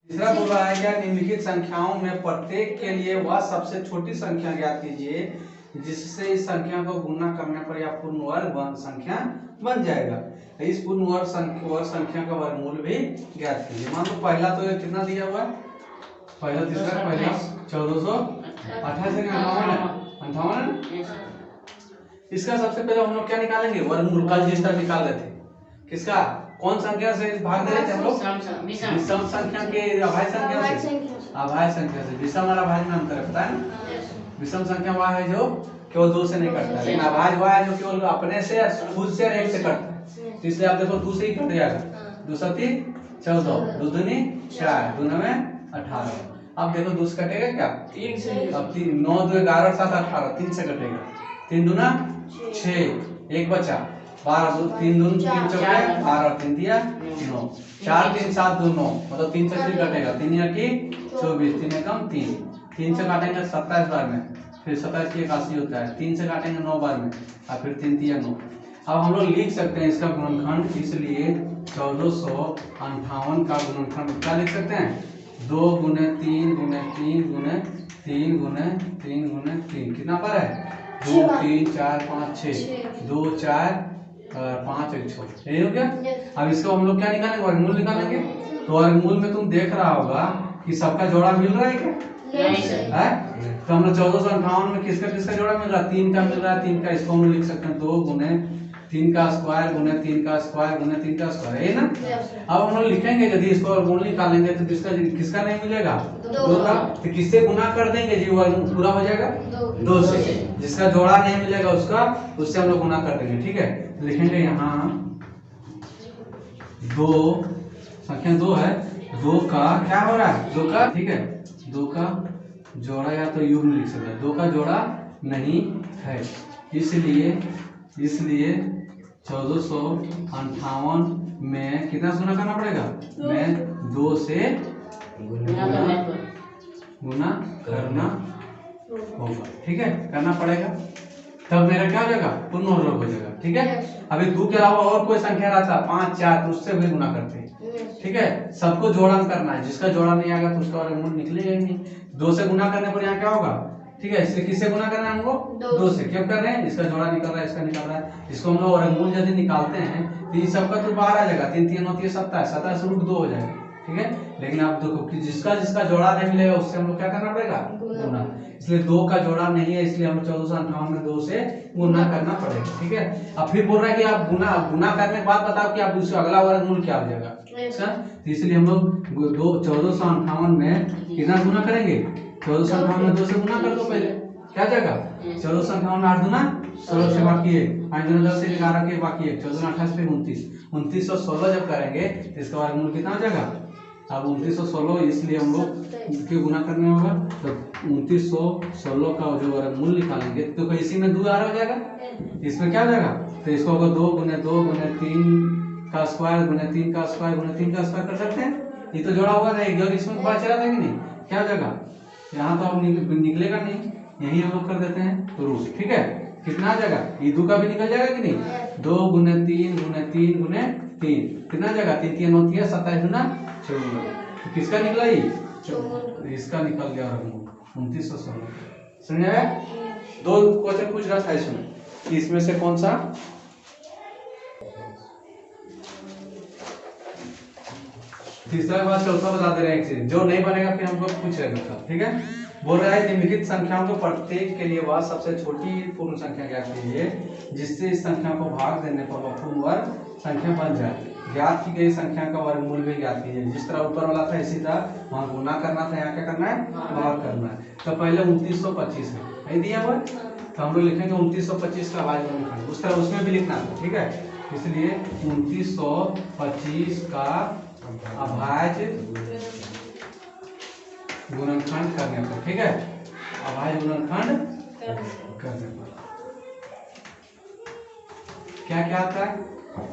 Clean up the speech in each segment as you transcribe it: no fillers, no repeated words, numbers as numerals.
तीसरा बोल रहा है क्या, निम्नलिखित संख्याओं में प्रत्येक के लिए वह सबसे छोटी संख्या ज्ञात कीजिए जिससे इस संख्या को गुणा करने पर यह पूर्ण वर्ग संख्या बन जाएगा। इस पूर्ण वर्ग संख्या का वर्गमूल भी ज्ञात कीजिए। मान लो पहला तो ये कितना दिया हुआ है, पहला तीसरा पहला 1428 58। इसका सबसे पहले हम लोग क्या निकालेंगे, वर्गमूल। कल जिस तरह निकाल रहे थे, किसका, कौन संख्या से भाग दे रहे थे हम लोग, विषम संख्या के अभाज्य संख्या से, अभाज्य संख्या से। विषम और अभाज्य में अंतर है, पता है ना। विषम संख्या वह है जो केवल 2 से नहीं कटता है, लेकिन अभाज्य वह है जो केवल अपने से खुद से 1 से कटता है। तो इसलिए आप देखो 2 से ही कट जाएगा, 2 7 14, 2 दूनी 4, 2 9 18। अब देखो 2 से कटेगा क्या, 3 से। अब 3 9 2 11 7 18, 3 से कटेगा, 3 दूना 6, 1 बचा 12, 3 दूनी 3 चौके 12, 3 दिया 9, 4 3 7 2 9, मतलब 3 से 3 कटेगा, 3 या की 24, 3 कम 3, 3 से काटेंगे 27 बार में, फिर 27 की 81 होता है, 3 से काटेंगे 9 बार में, और फिर 3 3 9। अब हम लोग लिख सकते हैं इसका गुणनखंड, इसलिए 1458 का गुणनखंड क्या लिख सकते हैं, 2 गुने 3 गुने 3 गुने 3 गुने 3 गुने 3, कितना पर है 2 3 4 5 6, 2 4 5 1 6, यही हो गया। अब इसको हम लोग क्या निकालेंगे, वर्गमूल निकालेंगे। तो वर्गमूल में तुम देख रहा होगा कि सबका जोड़ा मिल रहा है क्या, नहीं सर है। तो हम लोग 1458 में किसका किसका जोड़ा मिल रहा है, 3 का मिल रहा है, 3 का इसको हम लिख सकते हैं 2 गुने 3 का स्क्वायर गुने 3 का स्क्वायर गुने 3 का स्क्वायर, है ना। अब हम लोग लिखेंगे, यदि इसको वर्गमूल निकालेंगे तो किसका नहीं मिलेगा, 2 का। तो किससे गुना कर देंगे जी, वर्गमूल पूरा हो जाएगा 2 से। जिसका जोड़ा नहीं मिलेगा उसका, उससे हम लोग गुना कर देंगे, ठीक है। लिखेंगे यहाँ 2, संख्या 2 है, 2 का क्या हो रहा है, 2 का, ठीक है, 2 का जोड़ा या तो युग्म लिख सकते हैं, 2 का जोड़ा नहीं है, इसलिए 1458 में कितना गुना करना पड़ेगा, में 2 से गुना करना होगा, ठीक है, करना पड़ेगा। तब मेरा क्या हो जाएगा, पूर्ण वर्ग हो जाएगा, ठीक है। अभी 2 के अलावा और कोई संख्या रहता 5 4 तो उससे भी गुना करते हैं, ठीक है। सबको जोड़ा करना है, जिसका जोड़ा नहीं आएगा तो उसका वर्गमूल निकलेगा ही नहीं। 2 से गुना करने पर यहाँ क्या होगा, ठीक है। इससे किससे गुना करना है हमको, 2 से। क्यों कर रहे हैं, इसका जोड़ा निकल रहा है, इसका निकल रहा है। इसको हम लोग वर्गमूल यदि निकालते हैं तो ये सबका तो बाहर आ जाएगा, 3 3 9 3 27, 27 से 2 हो जाएगा, ठीक है। लेकिन आप देखो कि जिसका गुणा नहीं मिलेगा उससे हम लोग क्या करना पड़ेगा, गुना। इसलिए 2 का जोड़ा नहीं है, इसलिए हम 1458 में 2 से गुना करना पड़ेगा, ठीक है। अब फिर बोल रहा है कि आप गुना करने के बाद बताओ कि आप उसका अगला वर्गमूल क्या हो जाएगा, अच्छा। तो इसलिए हम लोग 1458 में कितना गुना करेंगे, 1458 में 2 से गुना कर दो पहले, क्या जाएगा 1458 में 8 दूना 16 से बाकी है, 5 दूना 10 से 11 के बाकी है, 14 28 पे 29, 2916 जब करेंगे तो इसका वर्गमूल कितना हो जाएगा। अब 2916, इसलिए हम लोग क्यों गुना करने होगा, तो 2916 का जो वर्गमूल निकालेंगे तो इसी में 2 आ हो जाएगा, इसमें क्या हो जाएगा, तो इसको अगर 2 गुने 3 का स्क्वायर गुने 3 का स्क्वायर गुने 3 का स्क्वायर कर सकते हैं। ये तो जोड़ा हुआ रहेगा और इसमें पता चला था कि नहीं, क्या हो जाएगा, यहाँ तो अब निकलेगा नहीं, यही हम लोग कर देते हैं रूट, ठीक है। कितना आ जाएगा, ये 2 का भी निकल जाएगा कि नहीं, 2 गुने 3 गुने 3 गुने 3, कितना जाएगा, 3 3 9 3 27 गुना 54। तो किसका निकला ये, इसका निकल गया वर्गमूल 2916, समझ आया। 2 क्वेश्चन पूछ रहा था इसमें से कौन सा, तीसरा के बाद चौथा बता दे रहे हैं एक चीज, जो नहीं बनेगा फिर हमको पूछ रहे हैं, ठीक है। बोल रहा है निम्नलिखित संख्याओं को प्रत्येक के लिए वह सबसे छोटी पूर्ण संख्या ज्ञात कीजिए जिससे इस संख्या को भाग देने पर वह पूर्ण वर्ग संख्या बन जाए। ज्ञात की गई संख्या का वर्गमूल भी ज्ञात कीजिए। जिस तरह ऊपर वाला था इसी तरह वहाँ गुना करना था, यहाँ क्या करना है, भाग करना है। तो पहले 2925 है दिया हुआ, तो हम लोग लिखेंगे 2925 का अभाज्य गुणनखंड, उस तरह उसमें भी लिखना था, ठीक है। इसलिए 2925 का अभाज्य गुणनखंड करने पर, ठीक है, अभाज्य गुणनखंड करने पर क्या क्या आता है,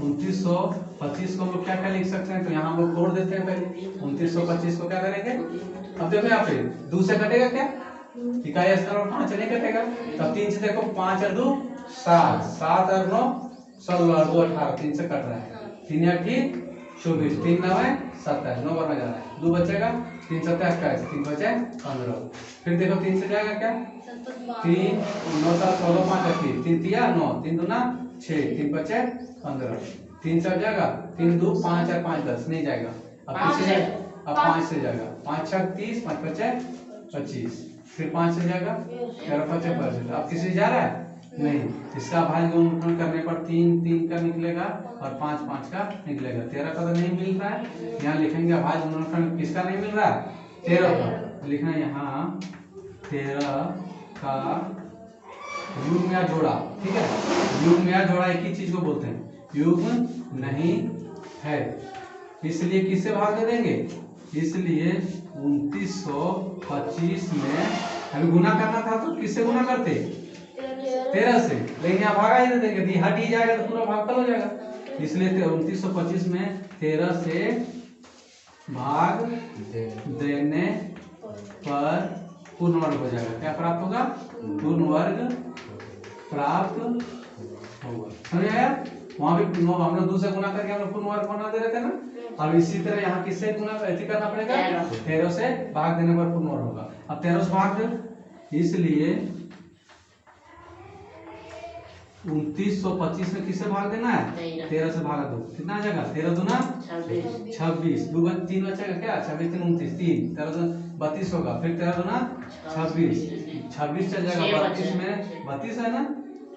2925 को हम लोग क्या क्या लिख सकते हैं, तो यहाँ हम लोग तोड़ देते हैं पहले। 2925 को क्या करेंगे, अब देखो यहाँ पे 2 से कटेगा क्या, इकाई स्तर और 5 नहीं कटेगा, तब 3 से देखो 5 और 2 7, 7 और 9 16 और 2 18, 3 से कट रहा है, 3 या 24, 3 9 है 27, 9 बार में जा रहा है, 2 बचेगा, 3 7 21, 3 बचे 15। फिर देखो 3 से जाएगा क्या, 3 9 7 16 5 21, 3 तिया 9, 3 दूना 6, 3 बचे 15। 3 से जाएगा, 3 2 5 4 5 10 नहीं जाएगा। अब किससे जाएगा, अब 5 से जाएगा, 5 6 30, 5 बचे 25। फिर 5 से जाएगा, 13 5 25। अब किसी जा रहा है नहीं, इसका भाग गुणनफल करने पर 3 3 का निकलेगा और 5 5 का निकलेगा। 13 का तो नहीं मिल रहा है, यहाँ लिखेंगे भाग गुणनफल किसका नहीं मिल रहा है, 13 का। लिखना यहाँ 13 का युग्म या जोड़ा, ठीक है। युग्म या जोड़ा एक ही चीज को बोलते हैं, युग्म नहीं है, इसलिए किससे भाग दे देंगे, इसलिए 2925 में अभी गुना करना था तो किससे गुना करते, 13 से, लेकिन यहाँ भागा ही दे देंगे, हट ही जाएगा तो पूरा भागफल हो जाएगा। इसलिए 2925 में 13 से भाग देने पर पूर्ण वर्ग हो जाएगा। क्या प्राप्त होगा, पूर्ण वर्ग प्राप्त होगा। समझ आया, वहां भी हम लोग 2 से गुना करके हम लोग पूर्ण वर्ग बना दे रहे थे ना। अब इसी तरह यहाँ किससे गुना करना पड़ेगा, 13 से भाग देने पर पूर्ण वर्ग होगा। अब 13 से भाग दे, इसलिए 2925 में किससे भाग देना है, 13 से भाग दो, कितना आ जाएगा, 13 दूना 26, 2 3 बचेगा क्या, 26 3 29, 3 13 दूना 32 होगा। फिर 13 दूना 26, 26 चल जाएगा, 32 में 32 है ना,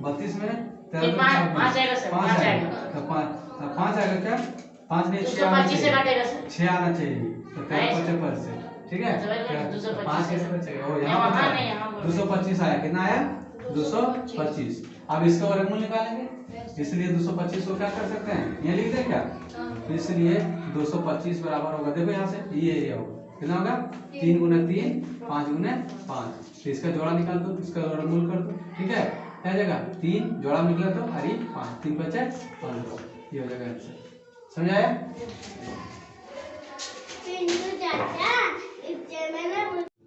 32 में 13 5 आएगा, तो 5 आएगा क्या, 5 नहीं 6 आना चाहिए, तो 13 5 से, ठीक है। 5 कैसे बचेगा, वो यहाँ पर 225 आया, कितना आया 225। अब इसका वर्गमूल निकालेंगे, इसलिए 225 को क्या कर सकते हैं, ये लिख दें क्या, इसलिए 225 बराबर होगा, देखो यहाँ से ये होगा, कितना होगा 3 गुना 3 5 गुना 5। तो इसका जोड़ा निकाल दो, इसका वर्गमूल कर दो, ठीक है। क्या जाएगा, 3 जोड़ा निकला तो अरे 5, 3 बचे 15, ये हो जाएगा आंसर। समझ आया।